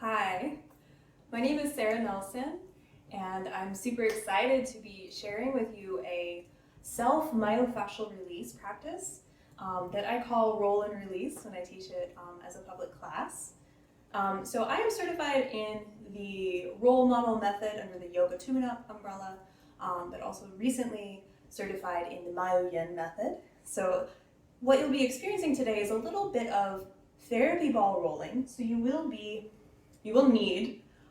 Hi, my name is Sarah Nelson, and I'm super excited to be sharing with you a self-myofascial release practice that I call roll and release when I teach it as a public class. So I am certified in the roll model method under the Yoga Tune-Up umbrella, but also recently certified in the Myo-Yin method. So what you'll be experiencing today is a little bit of therapy ball rolling. So you will need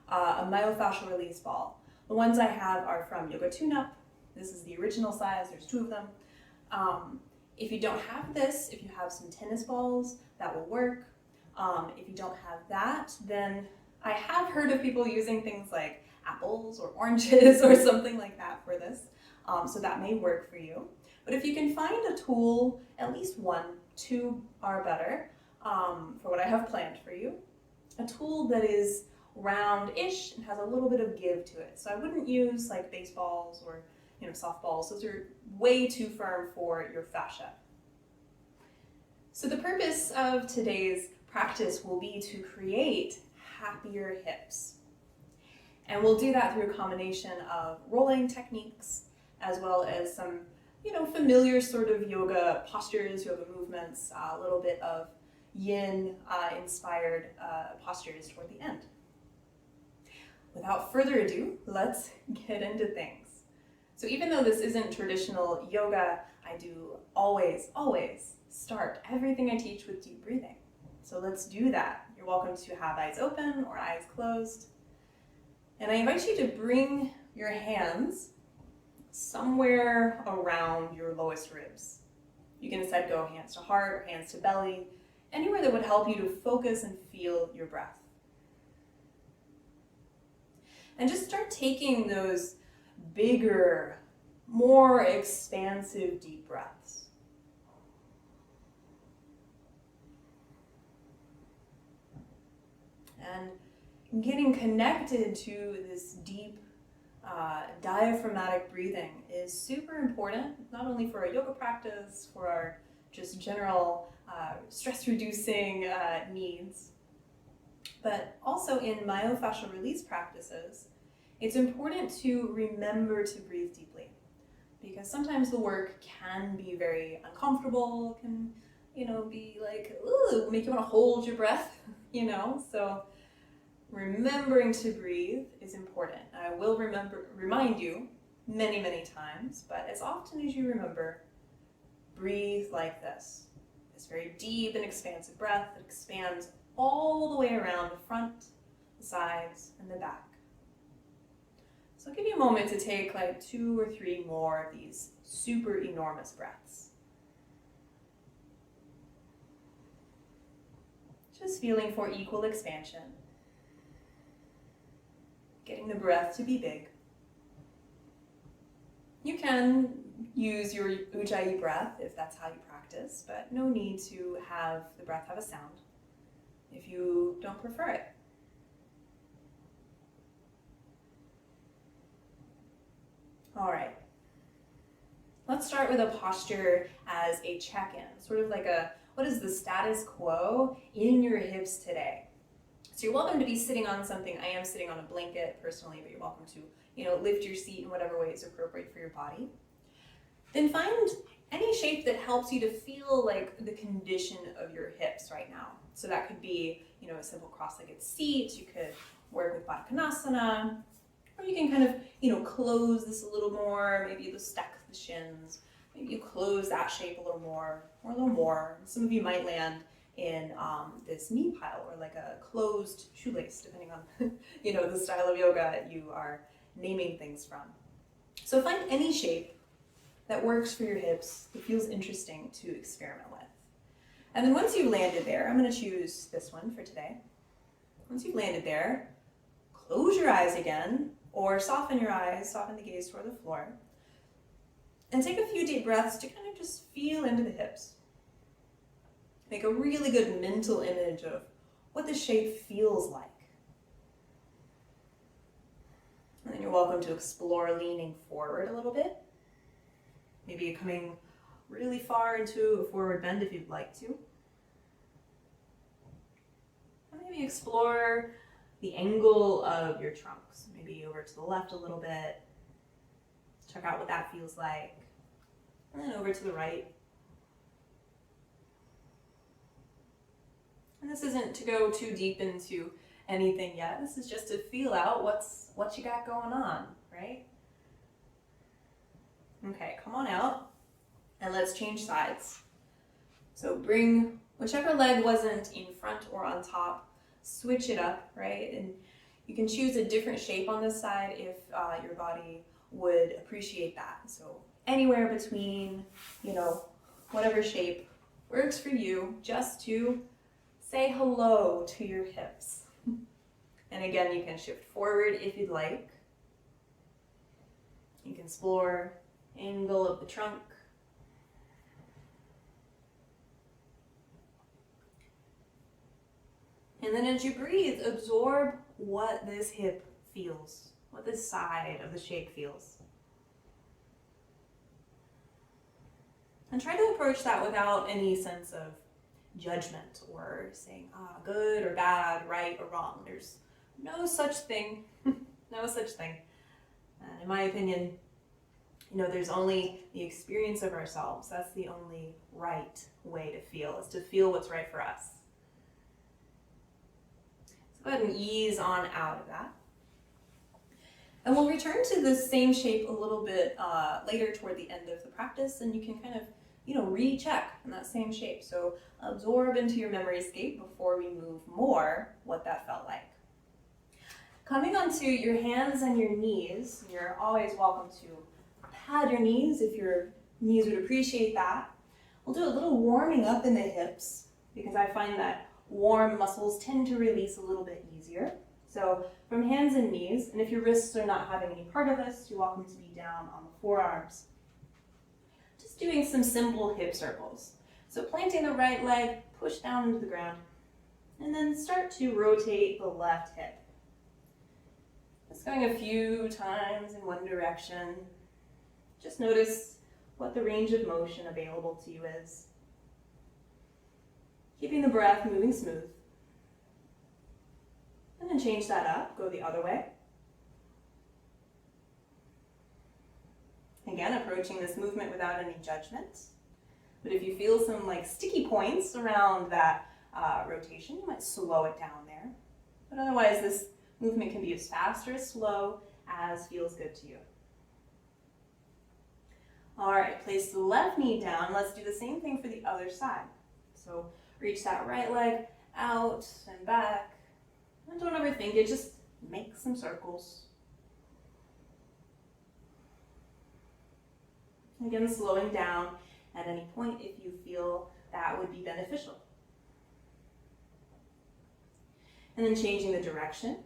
a myofascial release ball. The ones I have are from Yoga Tune-Up. This is the original size, there's 2 of them. If you don't have this, if you have some tennis balls, that will work. If you don't have that, then I have heard of people using things like apples or oranges or something like that for this. So that may work for you. But if you can find a tool, at least 1, 2 are better for what I have planned for you. A tool that is round-ish and has a little bit of give to it. So I wouldn't use like baseballs or softballs. Those are way too firm for your fascia. So the purpose of today's practice will be to create happier hips. And we'll do that through a combination of rolling techniques as well as some familiar sort of yoga postures, yoga movements, a little bit of yin inspired postures toward the end. Without further ado, let's get into things. So even though this isn't traditional yoga, I do always start everything I teach with deep breathing. So let's do that. You're welcome to have eyes open or eyes closed. And I invite you to bring your hands somewhere around your lowest ribs. You can instead go hands to heart or hands to belly, anywhere that would help you to focus and feel your breath. And just start taking those bigger, more expansive deep breaths. And getting connected to this deep diaphragmatic breathing is super important, not only for our yoga practice, for our just general stress-reducing needs, but also in myofascial release practices, it's important to remember to breathe deeply, because sometimes the work can be very uncomfortable, can be like, ooh, make you want to hold your breath, so remembering to breathe is important. I will remind you many times, but as often as you remember, breathe like this. This very deep and expansive breath that expands all the way around the front, the sides, and the back. So I'll give you a moment to take like 2 or 3 more of these super enormous breaths. Just feeling for equal expansion. Getting the breath to be big. You can use your Ujjayi breath if that's how you practice, but no need to have the breath have a sound if you don't prefer it. All right. Let's start with a posture as a check-in, sort of like what is the status quo in your hips today? So you're welcome to be sitting on something. I am sitting on a blanket personally, but you're welcome to, lift your seat in whatever way is appropriate for your body. Then find any shape that helps you to feel like the condition of your hips right now. So that could be, a simple cross-legged seat. You could work with Baddha Konasana, or you can kind of, close this a little more. Maybe you stack the shins. Maybe you close that shape a little more, or a little more. Some of you might land in this knee pile, or like a closed shoelace, depending on the style of yoga you are naming things from. So find any shape that works for your hips, that feels interesting to experiment with. And then once you've landed there, I'm going to choose this one for today. Once you've landed there, close your eyes again, or soften your eyes, soften the gaze toward the floor, and take a few deep breaths to kind of just feel into the hips. Make a really good mental image of what the shape feels like. And then you're welcome to explore leaning forward a little bit. Maybe coming really far into a forward bend if you'd like to. And maybe explore the angle of your trunk. So maybe over to the left a little bit. Check out what that feels like. And then over to the right. And this isn't to go too deep into anything yet. This is just to feel out what you got going on, right? Okay, come on out and let's change sides. So bring whichever leg wasn't in front or on top, switch it up, right? And you can choose a different shape on this side if your body would appreciate that. So anywhere between, whatever shape works for you, just to say hello to your hips. And again, you can shift forward if you'd like. You can explore angle of the trunk. And then as you breathe, absorb what this hip feels, what this side of the shape feels. And try to approach that without any sense of judgment or saying, good or bad, right or wrong. There's no such thing, no such thing. And in my opinion, there's only the experience of ourselves. That's the only right way to feel, is to feel what's right for us. So go ahead and ease on out of that. And we'll return to the same shape a little bit later toward the end of the practice, and you can kind of, recheck in that same shape. So absorb into your memory scape before we move more what that felt like. Coming onto your hands and your knees, you're always welcome to pad your knees if your knees would appreciate that. We'll do a little warming up in the hips because I find that warm muscles tend to release a little bit easier. So from hands and knees, and if your wrists are not having any part of this, you're welcome to be down on the forearms. Just doing some simple hip circles. So planting the right leg, push down into the ground, and then start to rotate the left hip. Just going a few times in one direction. Just notice what the range of motion available to you is. Keeping the breath moving smooth. And then change that up, go the other way. Again, approaching this movement without any judgment. But if you feel some sticky points around that rotation, you might slow it down there. But otherwise, this movement can be as fast or as slow as feels good to you. All right, place the left knee down. Let's do the same thing for the other side. So reach that right leg out and back. And don't overthink it, just make some circles. Again, slowing down at any point if you feel that would be beneficial. And then changing the direction.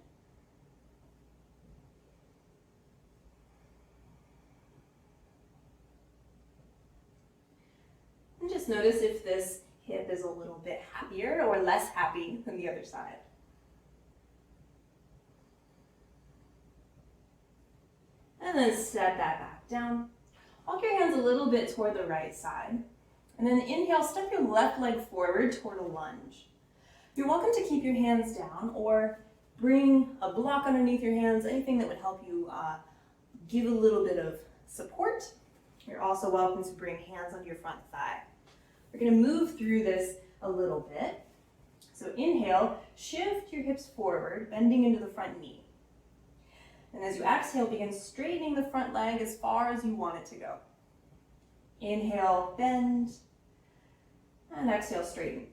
And just notice if this hip is a little bit happier or less happy than the other side. And then step that back down. Walk your hands a little bit toward the right side. And then inhale, step your left leg forward toward a lunge. You're welcome to keep your hands down or bring a block underneath your hands, anything that would help you give a little bit of support. You're also welcome to bring hands on your front thigh. We're going to move through this a little bit. So inhale, shift your hips forward, bending into the front knee. And as you exhale, begin straightening the front leg as far as you want it to go. Inhale, bend, and exhale, straighten.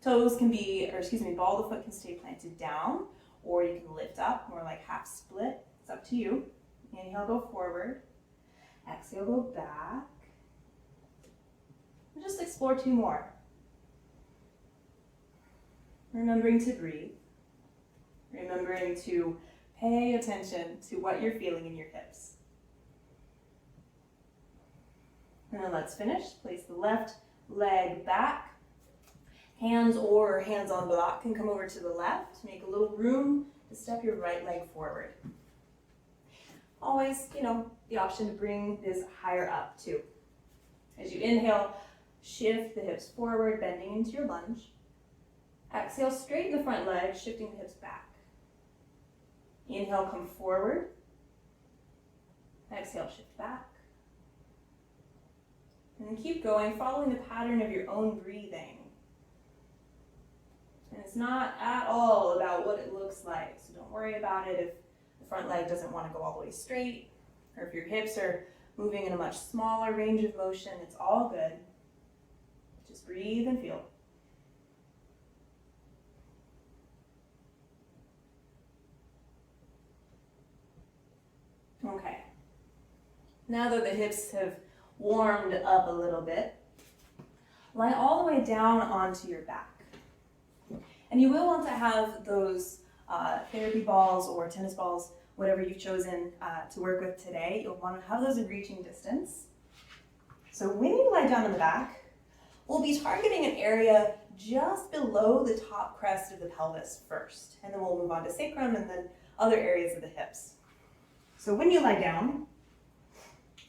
Toes can be, ball of the foot can stay planted down, or you can lift up, more like half split. It's up to you. Inhale, go forward. Exhale, go back. And just explore two more. Remembering to breathe. Remembering to pay attention to what you're feeling in your hips. And then let's finish. Place the left leg back. Hands or hands on block can come over to the left. Make a little room to step your right leg forward. Always, the option to bring this higher up too. As you inhale, shift the hips forward, bending into your lunge. Exhale, straighten the front leg, shifting the hips back. Inhale, come forward. Exhale, shift back. And then keep going, following the pattern of your own breathing. And it's not at all about what it looks like, so don't worry about it if the front leg doesn't want to go all the way straight, or if your hips are moving in a much smaller range of motion. It's all good. Just breathe and feel. Okay. Now that the hips have warmed up a little bit, lie all the way down onto your back. And you will want to have those therapy balls or tennis balls, whatever you've chosen to work with today. You'll want to have those in reaching distance. So when you lie down on the back, we'll be targeting an area just below the top crest of the pelvis first. And then we'll move on to sacrum and then other areas of the hips. So when you lie down,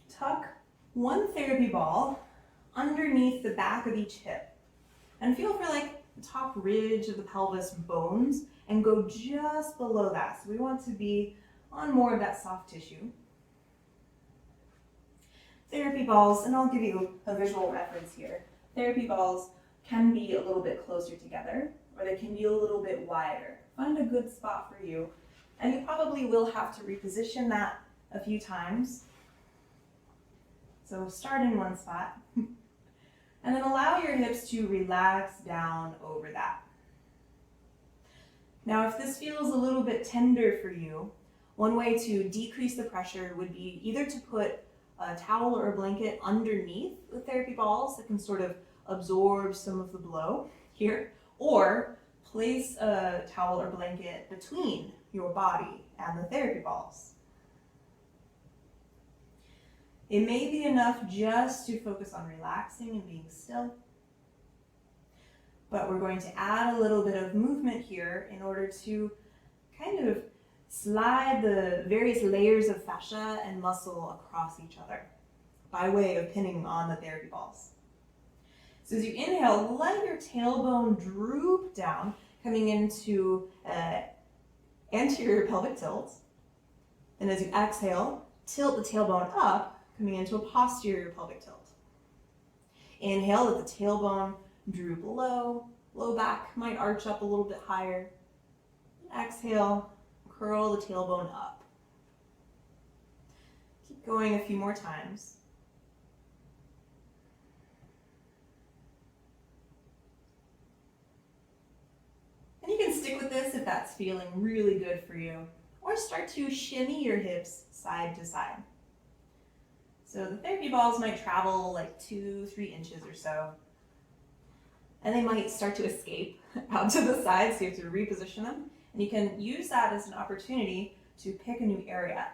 tuck one therapy ball underneath the back of each hip. And feel for like the top ridge of the pelvis bones and go just below that. So we want to be on more of that soft tissue. Therapy balls, and I'll give you a visual reference here. Therapy balls can be a little bit closer together, or they can be a little bit wider. Find a good spot for you. And you probably will have to reposition that a few times. So start in one spot. And then allow your hips to relax down over that. Now, if this feels a little bit tender for you, one way to decrease the pressure would be either to put a towel or a blanket underneath the therapy balls that can sort of absorb some of the blow here, or place a towel or blanket between your body and the therapy balls. It may be enough just to focus on relaxing and being still, but we're going to add a little bit of movement here in order to kind of slide the various layers of fascia and muscle across each other by way of pinning on the therapy balls. So as you inhale, let your tailbone droop down, coming into anterior pelvic tilt. And as you exhale, tilt the tailbone up, coming into a posterior pelvic tilt. Inhale, let the tailbone droop low, low back might arch up a little bit higher. Exhale, curl the tailbone up. Keep going a few more times. And you can stick with this if that's feeling really good for you, or start to shimmy your hips side to side. So the therapy balls might travel like 2-3 inches or so, and they might start to escape out to the side, so you have to reposition them. And you can use that as an opportunity to pick a new area.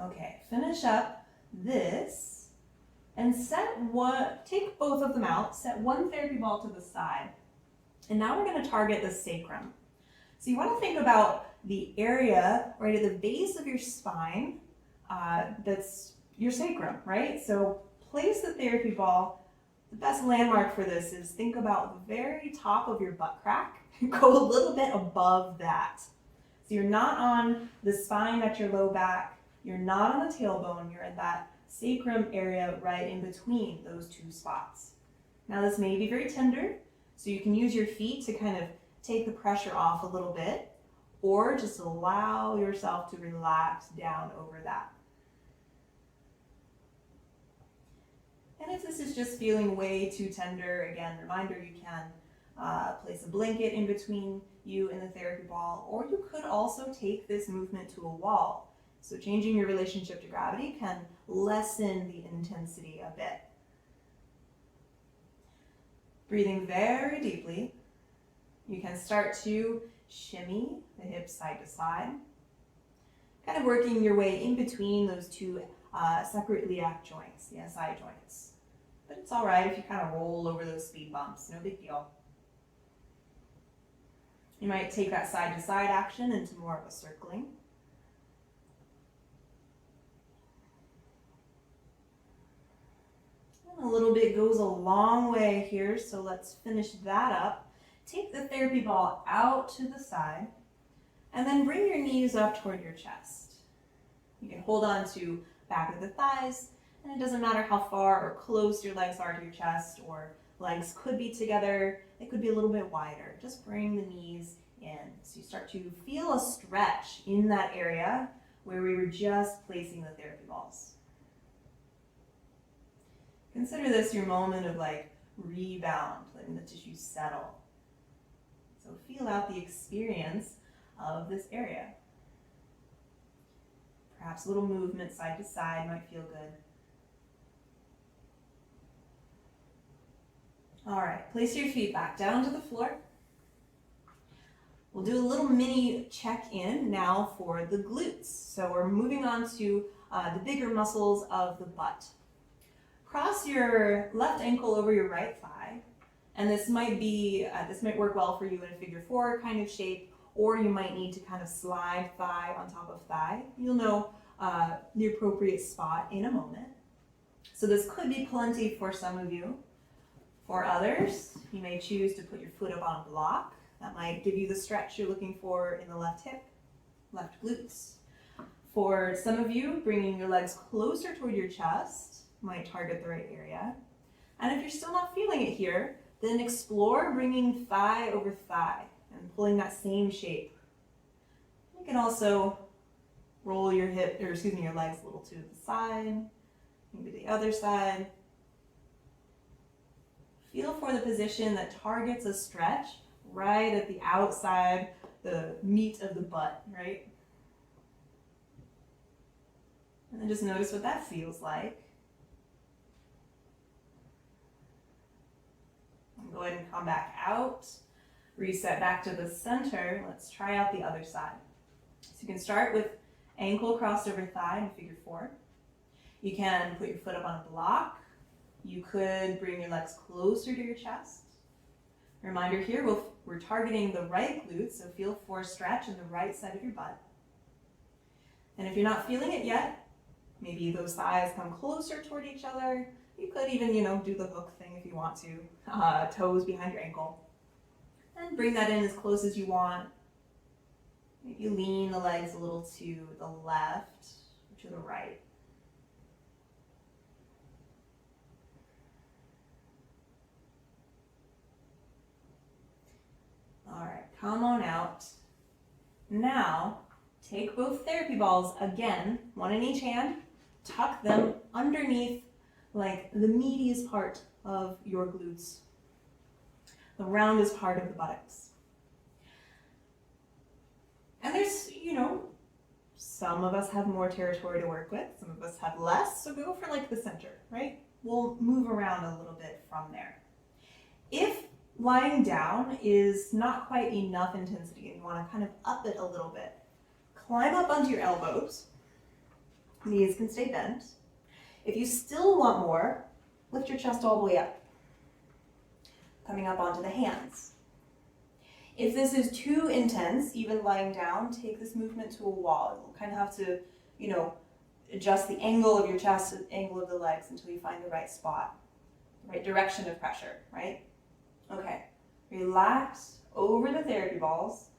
Okay, finish up this and take both of them out, set one therapy ball to the side. And now we're going to target the sacrum. So you want to think about the area right at the base of your spine that's your sacrum, right? So place the therapy ball. The best landmark for this is think about the very top of your butt crack. Go a little bit above that. So you're not on the spine at your low back. You're not on the tailbone. You're in that sacrum area right in between those two spots. Now this may be very tender, so you can use your feet to kind of take the pressure off a little bit, or just allow yourself to relax down over that. And if this is just feeling way too tender, again, reminder, you can place a blanket in between you and the therapy ball, or you could also take this movement to a wall. So changing your relationship to gravity can lessen the intensity a bit. Breathing very deeply, you can start to shimmy the hips side to side, kind of working your way in between those two separate iliac joints, the SI joints. But it's all right if you kind of roll over those speed bumps, no big deal. You might take that side to side action into more of a circling. And a little bit goes a long way here, so let's finish that up. Take the therapy ball out to the side, and then bring your knees up toward your chest. You can hold on to back of the thighs, and it doesn't matter how far or close your legs are to your chest, or legs could be together, they could be a little bit wider. Just bring the knees in. So you start to feel a stretch in that area where we were just placing the therapy balls. Consider this your moment of rebound, letting the tissue settle. So feel out the experience of this area. Perhaps a little movement side to side might feel good. All right, place your feet back down to the floor. We'll do a little mini check-in now for the glutes. So we're moving on to the bigger muscles of the butt. Cross your left ankle over your right thigh, and this might work well for you in a figure four kind of shape, or you might need to kind of slide thigh on top of thigh. You'll know the appropriate spot in a moment. So this could be plenty for some of you. For others, you may choose to put your foot up on a block. That might give you the stretch you're looking for in the left hip, left glutes. For some of you, bringing your legs closer toward your chest might target the right area. And if you're still not feeling it here, then explore bringing thigh over thigh and pulling that same shape. You can also roll your legs a little to the side, maybe the other side. Feel for the position that targets a stretch right at the outside, the meat of the butt, right? And then just notice what that feels like. And go ahead and come back out. Reset back to the center. Let's try out the other side. So you can start with ankle crossed over thigh in figure four. You can put your foot up on a block. You could bring your legs closer to your chest. Reminder here, we're targeting the right glute, so feel for a stretch in the right side of your butt. And if you're not feeling it yet, maybe those thighs come closer toward each other. You could even, do the hook thing if you want to, toes behind your ankle. And bring that in as close as you want. Maybe lean the legs a little to the left or to the right. All right, come on out. Now, take both therapy balls again, one in each hand, tuck them underneath like the meatiest part of your glutes, the roundest part of the buttocks. And there's, some of us have more territory to work with, some of us have less, so go for the center, right? We'll move around a little bit from there. If lying down is not quite enough intensity and you want to kind of up it a little bit, climb up onto your elbows. Knees can stay bent. If you still want more, lift your chest all the way up, coming up onto the hands. If this is too intense, even lying down, take this movement to a wall. You'll kind of have to, adjust the angle of your chest, the angle of the legs until you find the right spot, the right direction of pressure, right? Okay, relax over the therapy balls,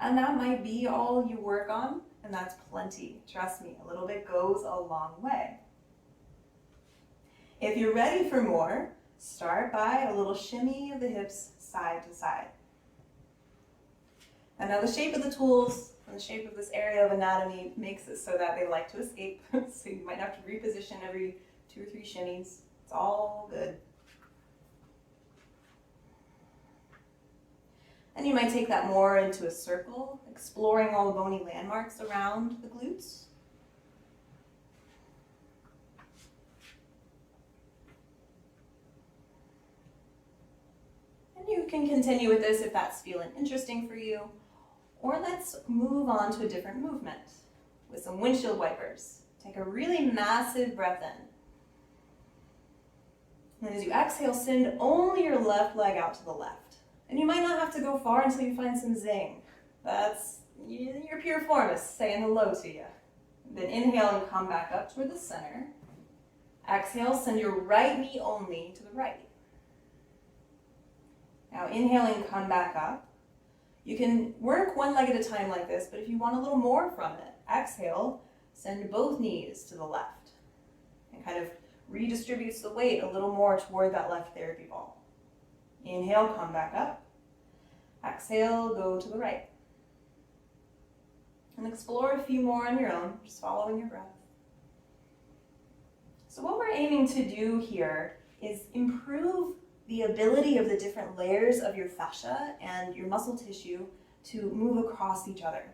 and that might be all you work on, and that's plenty. Trust me, a little bit goes a long way. If you're ready for more, start by a little shimmy of the hips side to side. And now the shape of the tools and the shape of this area of anatomy makes it so that they like to escape, so you might have to reposition every 2 or 3 shimmies. It's all good. And you might take that more into a circle, exploring all the bony landmarks around the glutes. And you can continue with this if that's feeling interesting for you. Or let's move on to a different movement with some windshield wipers. Take a really massive breath in. And as you exhale, send only your left leg out to the left. And you might not have to go far until you find some zing. That's your piriformis saying hello to you. Then inhale and come back up toward the center. Exhale, send your right knee only to the right. Now inhaling, come back up. You can work one leg at a time like this, but if you want a little more from it, exhale, send both knees to the left. And kind of redistributes the weight a little more toward that left therapy ball. Inhale, come back up. Exhale, go to the right. And explore a few more on your own, just following your breath. So what we're aiming to do here is improve the ability of the different layers of your fascia and your muscle tissue to move across each other.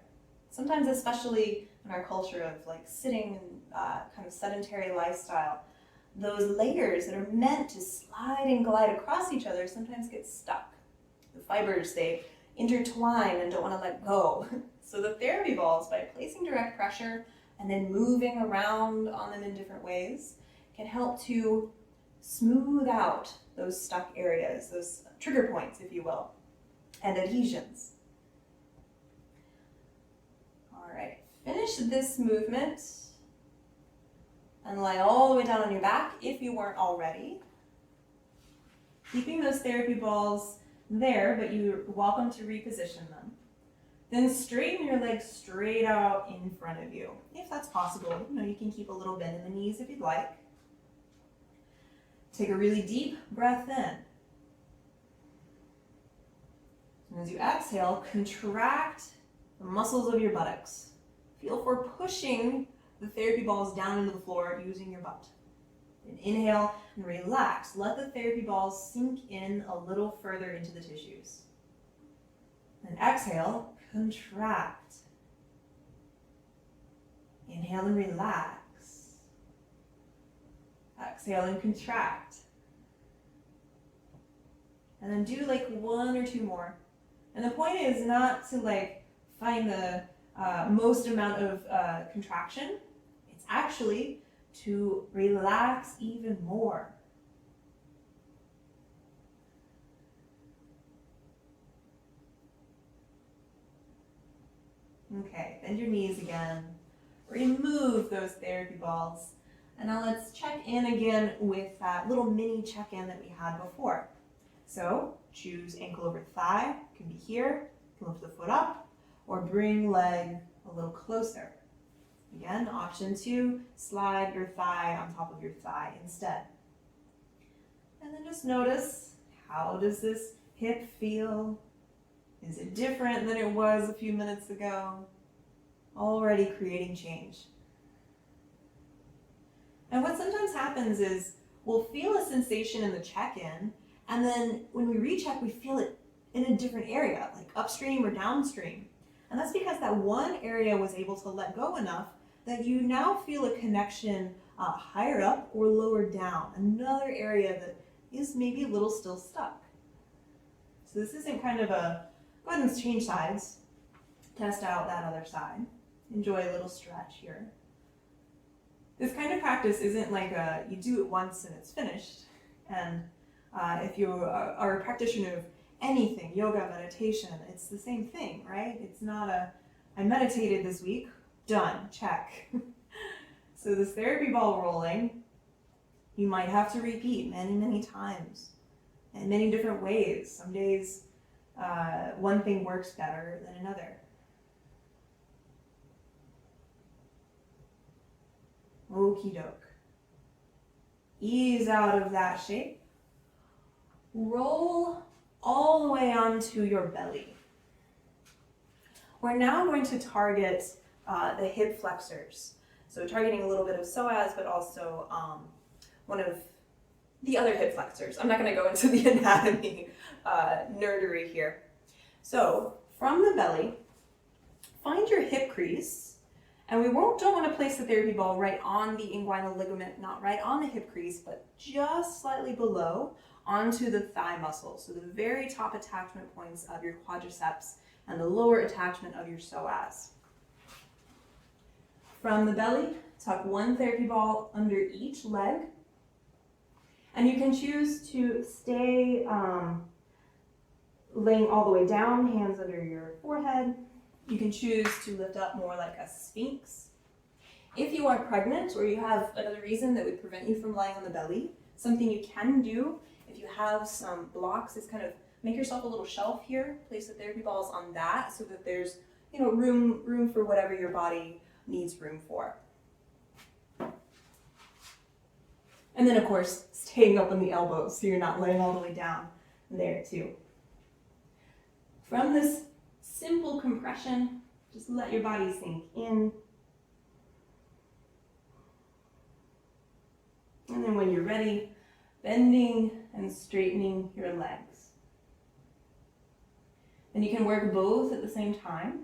Sometimes, especially in our culture of like sitting and kind of sedentary lifestyle, those layers that are meant to slide and glide across each other sometimes get stuck. The fibers, they intertwine and don't want to let go. So the therapy balls, by placing direct pressure and then moving around on them in different ways, can help to smooth out those stuck areas, those trigger points, if you will, and adhesions. All right, finish this movement and lie all the way down on your back if you weren't already. Keeping those therapy balls there, but you're welcome to reposition them. Then straighten your legs straight out in front of you. If that's possible, you can keep a little bend in the knees if you'd like. Take a really deep breath in. And as you exhale, contract the muscles of your buttocks. Feel for pushing the therapy balls down into the floor using your butt. Then inhale and relax. Let the therapy balls sink in a little further into the tissues. Then exhale, contract. Inhale and relax. Exhale and contract. And then do like one or two more. And the point is not to like find the most amount of contraction. It's actually to relax even more. Okay, bend your knees again. Remove those therapy balls. And now let's check in again with that little mini check-in that we had before. So choose ankle over thigh, can be here, you can lift the foot up, or bring leg a little closer. Again, option 2, slide your thigh on top of your thigh instead. And then just notice, how does this hip feel? Is it different than it was a few minutes ago? Already creating change. And what sometimes happens is we'll feel a sensation in the check-in, and then when we recheck, we feel it in a different area, like upstream or downstream. And that's because that one area was able to let go enough that you now feel a connection higher up or lower down, another area that is maybe a little still stuck. So this isn't kind of a, go ahead and change sides, test out that other side, enjoy a little stretch here. This kind of practice isn't like you do it once and it's finished. And if you are a practitioner of anything, yoga, meditation, it's the same thing, right? It's not I meditated this week, done, check. So this therapy ball rolling, you might have to repeat many, many times in many different ways. Some days one thing works better than another. Okie doke. Ease out of that shape. Roll all the way onto your belly. We're now going to target the hip flexors. So targeting a little bit of psoas, but also one of the other hip flexors. I'm not going to go into the anatomy nerdery here. So from the belly, find your hip crease. And we don't want to place the therapy ball right on the inguinal ligament, not right on the hip crease, but just slightly below onto the thigh muscle. So the very top attachment points of your quadriceps and the lower attachment of your psoas. From the belly, tuck one therapy ball under each leg. And you can choose to stay laying all the way down, hands under your forehead. You can choose to lift up more like a sphinx. If you are pregnant or you have another reason that would prevent you from lying on the belly, something you can do if you have some blocks is kind of make yourself a little shelf here, place the therapy balls on that so that there's, room for whatever your body needs room for. And then of course, staying up on the elbows so you're not laying all the way down there too. From this simple compression, just let your body sink in. And then when you're ready, bending and straightening your legs. And you can work both at the same time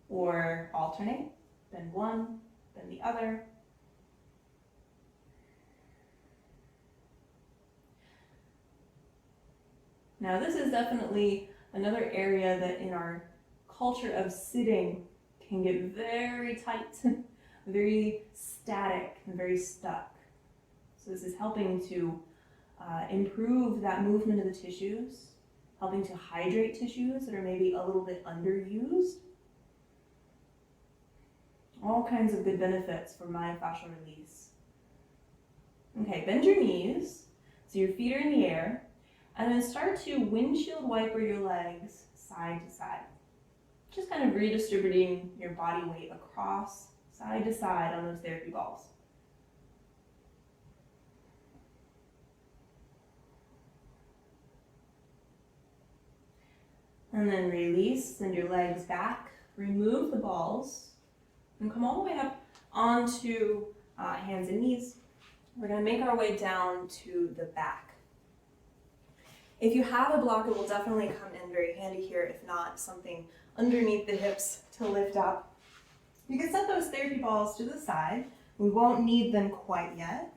or alternate. Bend one, bend the other. Now this is definitely another area that in our culture of sitting can get very tight, very static, and very stuck. So this is helping to improve that movement of the tissues, helping to hydrate tissues that are maybe a little bit underused. All kinds of good benefits for myofascial release. Okay, bend your knees so your feet are in the air, and then start to windshield wiper your legs side to side. Just kind of redistributing your body weight across side to side on those therapy balls. And then release, send your legs back, remove the balls, and come all the way up onto hands and knees. We're going to make our way down to the back. If you have a block, it will definitely come in very handy here, if not something underneath the hips to lift up. You can set those therapy balls to the side. We won't need them quite yet.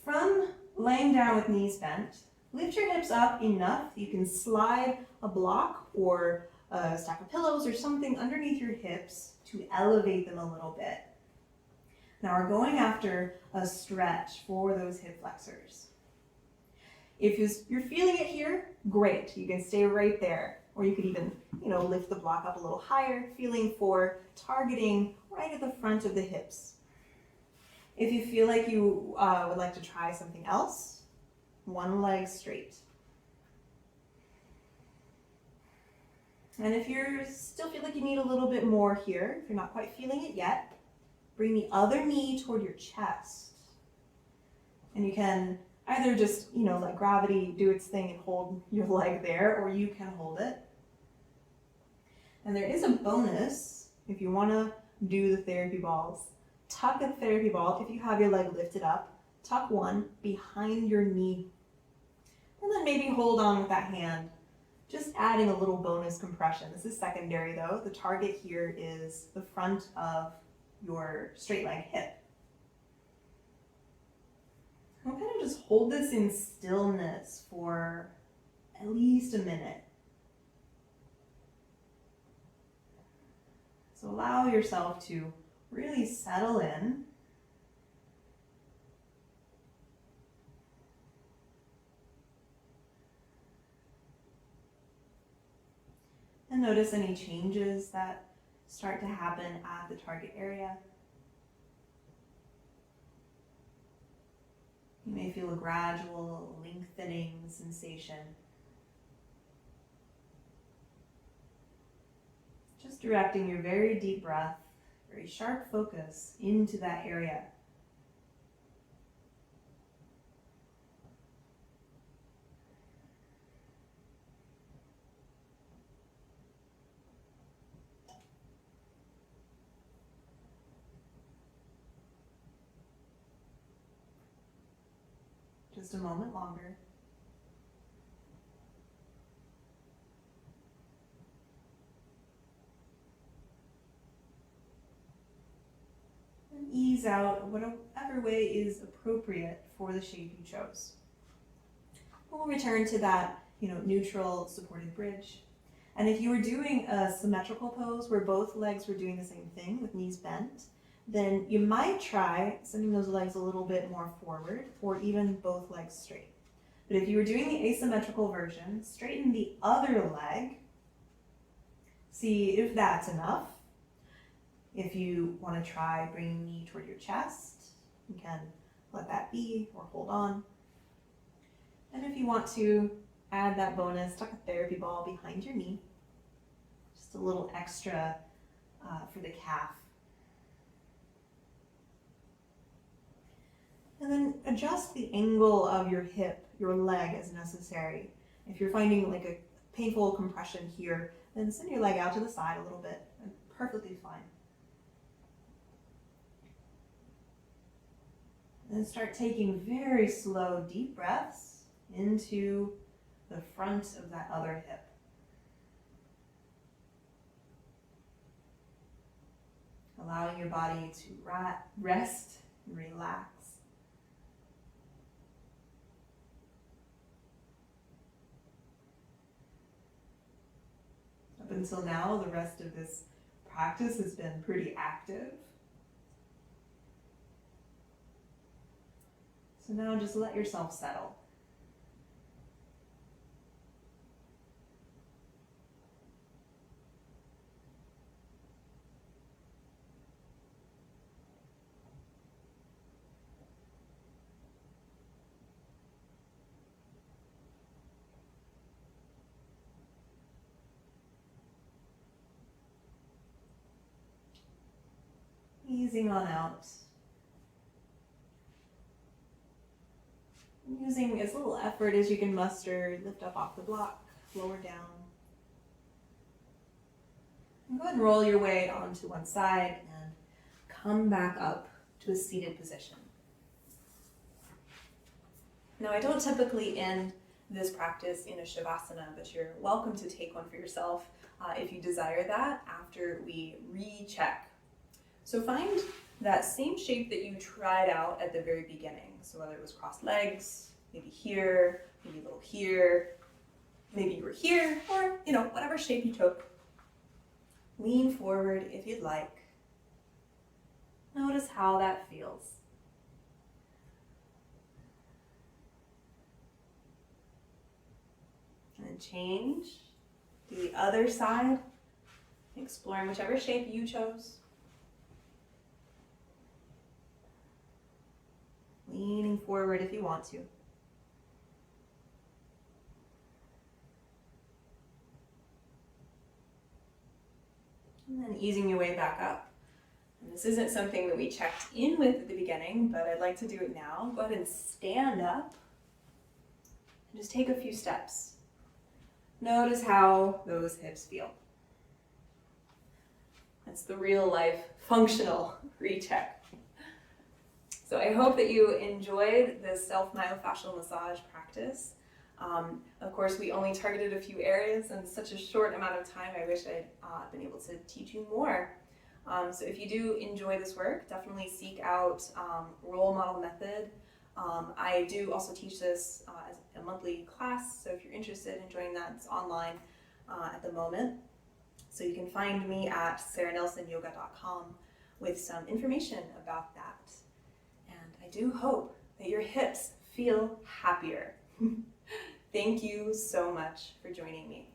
From laying down with knees bent, lift your hips up enough that you can slide a block or a stack of pillows or something underneath your hips to elevate them a little bit. Now we're going after a stretch for those hip flexors. If you're feeling it here, great. You can stay right there. Or you could even, lift the block up a little higher, feeling for targeting right at the front of the hips. If you feel like you would like to try something else, one leg straight. And if you still feel like you need a little bit more here, if you're not quite feeling it yet, bring the other knee toward your chest. And you can either just, let gravity do its thing and hold your leg there, or you can hold it. And there is a bonus if you want to do the therapy balls. Tuck a therapy ball, if you have your leg lifted up, tuck one behind your knee. And then maybe hold on with that hand, just adding a little bonus compression. This is secondary though. The target here is the front of your straight leg hip. I'm going to just hold this in stillness for at least a minute. So allow yourself to really settle in. And notice any changes that start to happen at the target area. You may feel a gradual lengthening sensation. Just directing your very deep breath, very sharp focus into that area. Just a moment longer. And ease out whatever way is appropriate for the shape you chose. We'll return to that, neutral supported bridge. And if you were doing a symmetrical pose where both legs were doing the same thing with knees bent, then you might try sending those legs a little bit more forward or even both legs straight. But if you were doing the asymmetrical version, straighten the other leg, see if that's enough. If you want to try bringing knee toward your chest, you can let that be or hold on. And if you want to add that bonus, tuck a therapy ball behind your knee, just a little extra for the calf. And then adjust the angle of your hip, your leg as necessary. If you're finding like a painful compression here, then send your leg out to the side a little bit, and perfectly fine. And then start taking very slow, deep breaths into the front of that other hip. Allowing your body to rest and relax. Up until now, the rest of this practice has been pretty active. So now just let yourself settle. Easing on out. Using as little effort as you can muster, lift up off the block, lower down. And go ahead and roll your weight onto one side and come back up to a seated position. Now, I don't typically end this practice in a Shavasana, but you're welcome to take one for yourself if you desire that after we recheck. So find that same shape that you tried out at the very beginning. So whether it was crossed legs, maybe here, maybe a little here, maybe you were here, or whatever shape you took. Lean forward if you'd like. Notice how that feels. And then change to the other side, exploring whichever shape you chose. Leaning forward if you want to. And then easing your way back up. And this isn't something that we checked in with at the beginning, but I'd like to do it now. Go ahead and stand up and just take a few steps. Notice how those hips feel. That's the real life functional recheck. So I hope that you enjoyed this self-myofascial-massage practice. Of course, we only targeted a few areas in such a short amount of time. I wish I'd been able to teach you more. So if you do enjoy this work, definitely seek out Role Model Method. I do also teach this as a monthly class, so if you're interested in joining that, it's online at the moment. So you can find me at saranelsonyoga.com with some information about that. I do hope that your hips feel happier. Thank you so much for joining me.